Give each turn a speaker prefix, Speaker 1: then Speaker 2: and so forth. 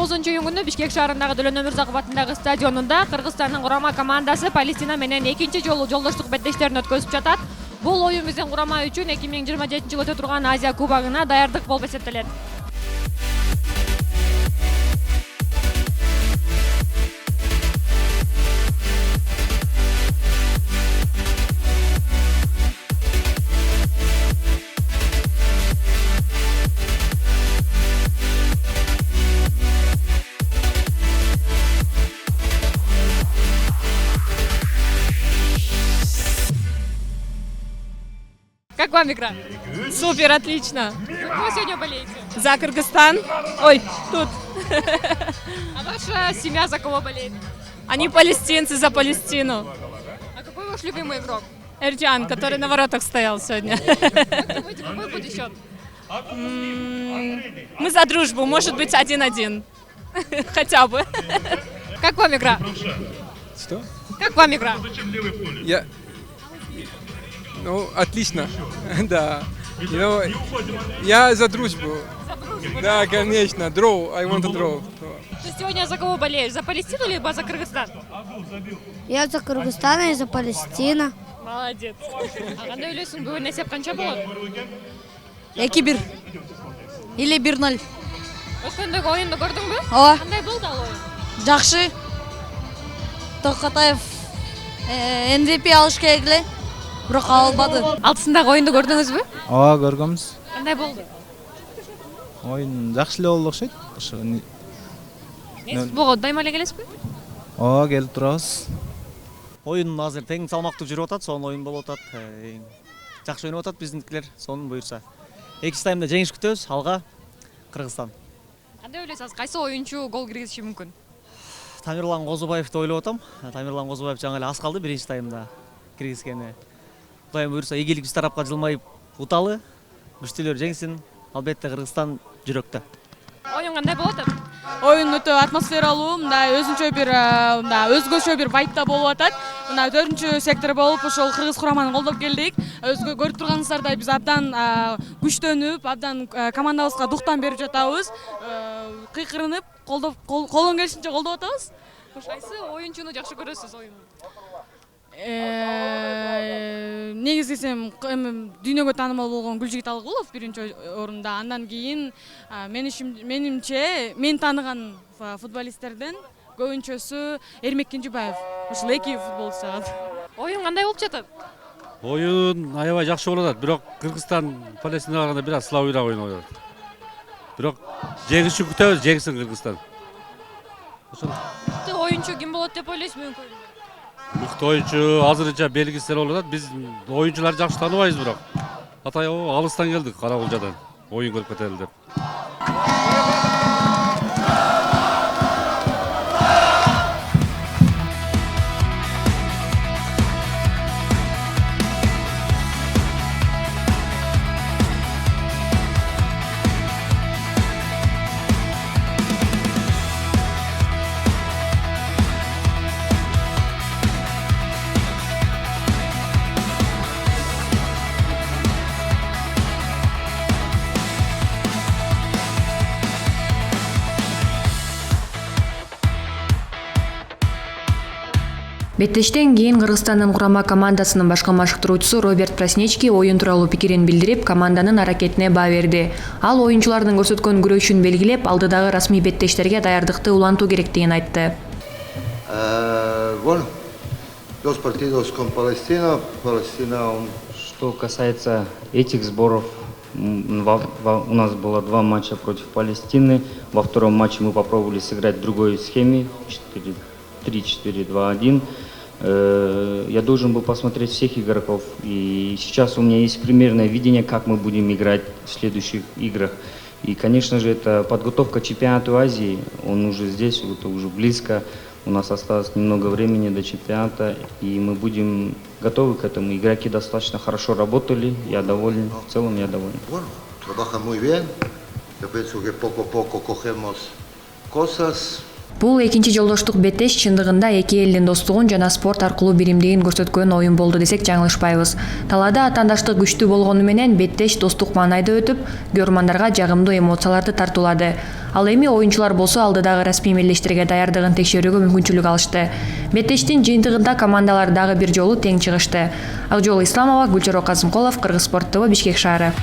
Speaker 1: 9-июнь күнү Бишкек шаарындагы Дөлөн Өмүрзаков атындагы стадионунда Кыргызстандын курама командасы Палестина менен экинчи жолу жолдоштук беттештерин өткөзүп жатат. Бул оюн биздин курама үчүн 2027-жылы өтө турган Азия кубогуна даярдык болуп эсептелет. Как вам игра?
Speaker 2: Супер, отлично.
Speaker 1: Вы сегодня болеете?
Speaker 2: За Кыргызстан. Ой, тут.
Speaker 1: А ваша семья за кого болеет?
Speaker 2: Они палестинцы, за Палестину.
Speaker 1: А какой ваш любимый игрок?
Speaker 2: Эрджан, который на воротах стоял сегодня.
Speaker 1: Как думаете, какой будет счет?
Speaker 2: Мы за дружбу, может быть 1-1. Хотя бы.
Speaker 1: Как вам игра?
Speaker 3: Что?
Speaker 1: Как вам игра?
Speaker 3: Ну, отлично, да. Я за дружбу. Да, конечно, draw, I want to draw.
Speaker 1: Ты сегодня за кого болеешь? За Палестину либо за Кыргызстан?
Speaker 4: Я за Кыргызстан и за Палестину.
Speaker 1: Молодец. А кандай ойлойсуң, бүгүн эсеп канча болот?
Speaker 4: 2-1 или 1-0.
Speaker 1: Өткөндөгү оюнду көрдүңбү?
Speaker 4: Ооба.
Speaker 1: Кандай болду ал оюн?
Speaker 4: Жакшы. Токотаев MVP алыш керек эле. Бирок албады.
Speaker 1: Алтысындагы оюнду көрдүңүзбү?
Speaker 5: Ооба, көргөнбүз.
Speaker 1: Кандай болду?
Speaker 5: Оюн жакшы эле болду окшойт.
Speaker 1: Бого дайыма эле келесизби?
Speaker 5: Ооба, келип турабыз.
Speaker 6: Oyun азыр тең салмактуу жүрүп атат, сонун оюн болуп атат. Жакшы ойноп атат биздикилер, сонун буюрса. Экинчи таймда жеңиш күтөбүз, алга Кыргызстан.
Speaker 1: Кандай ойлойсуңуз, кайсы оюнчу гол киргизиши мүмкүн?
Speaker 6: Тамирлан Козубаевди ойлоп атам. Тамирлан Козубаев жаңы эле аз калды биринчи таймда киргизгени. Кудайым буюрса, ийгилик биз тарапка жылмайып уталы, күчтүүлөр жеңсин. Албетте Кыргызстан жүрөктө.
Speaker 1: Оюн кандай болуп атат?
Speaker 2: Oyun өтө атмосфералуу, мындай өзгөчө бир вайбта болуп атат. Мына 4-чү сектор болуп, ошол кыргыз кураманы колдоп келдик. Өзгө көрүп турганыңыздардай биз абдан күчтөнүп, абдан командабызга дуктан берип жатабыз. Кыйкырынып, колдон келишинче колдоп атабыз.
Speaker 1: Кайсы оюнчуну жакшы көрөсүз оюнун?
Speaker 2: Негизи десем, дүйнөгө таанымал болгон Гүлжигит Алгулов биринчи орунда. Андан кийин менимче мен тааныган футболисттерден көбүнчөсү Эрмек Кенжебаев. Ушул эки футболчу чыгат.
Speaker 1: Оюн кандай болуп жатат?
Speaker 7: Оюн аябай жакшы болуп атат. Бирок Кыргызстан Палестинага караганда бир аз слабыйраак ойноп атат. Бирок жеңишин күтөбүз, жеңсин Кыргызстан. Ошол.
Speaker 1: Оюнчу ким болот деп ойлойсуз мүмкүн?
Speaker 7: Мыкты оюнчу азырынча белгисиз болуп атат. Биз оюнчуларды жакшы тааныбайбыз бирок. Атайбы алыстан келдик Каракулжадан. Оюн көрүп кетели деп.
Speaker 8: Беттештен кийин Кыргызстандын курама командасынын башкы машыктыруучусу Роберт Праснечки оюн тууралуу пикирин билдирип, команданын аракетине баа берди. Ал оюнчулардын көрсөткөн күрөшүн белгилеп, алдыдагы расмий беттештерге даярдыкты улантуу керектигин айтты.
Speaker 9: Bueno, dos partidos con Palestina.
Speaker 10: Что касается этих сборов, у нас было 2 матча против Палестины. Во втором матче мы попробовали сыграть в другой схеме 3-4-2-1. Я должен был посмотреть всех игроков, и сейчас у меня есть примерное видение, как мы будем играть в следующих играх. И, конечно же, это подготовка к чемпионату Азии, он уже здесь, это уже близко. У нас осталось немного времени до чемпионата, и мы будем готовы к этому. Игроки достаточно хорошо работали, я доволен, в целом я доволен.
Speaker 9: Bueno, trabaja muy bien. Yo pienso que poco a poco cogemos cosas.
Speaker 8: Бул экинчи жолдоштук беттеш чындыгында эки элдин достугун жана спорт аркылуу биримдигин көрсөткөн оюн болду десек жаңылышпайбыз. Талаада атаандаштык күчтүү болгону менен беттеш достук маанайда өтүп, көрөрмандарга жагымдуу эмоцияларды тартуулады. Ал эми оюнчулар болсо алдыдагы расмий мелдештерге даярдыгын текшерүүгө мүмкүнчүлүк алышты. Беттештин жыйынтыгында командалар дагы бир жолу тең чыгышты. Акжол Исламова, Гүлчоро Казымкулов, Кыргыз спорт ТВ, Бишкек шаары.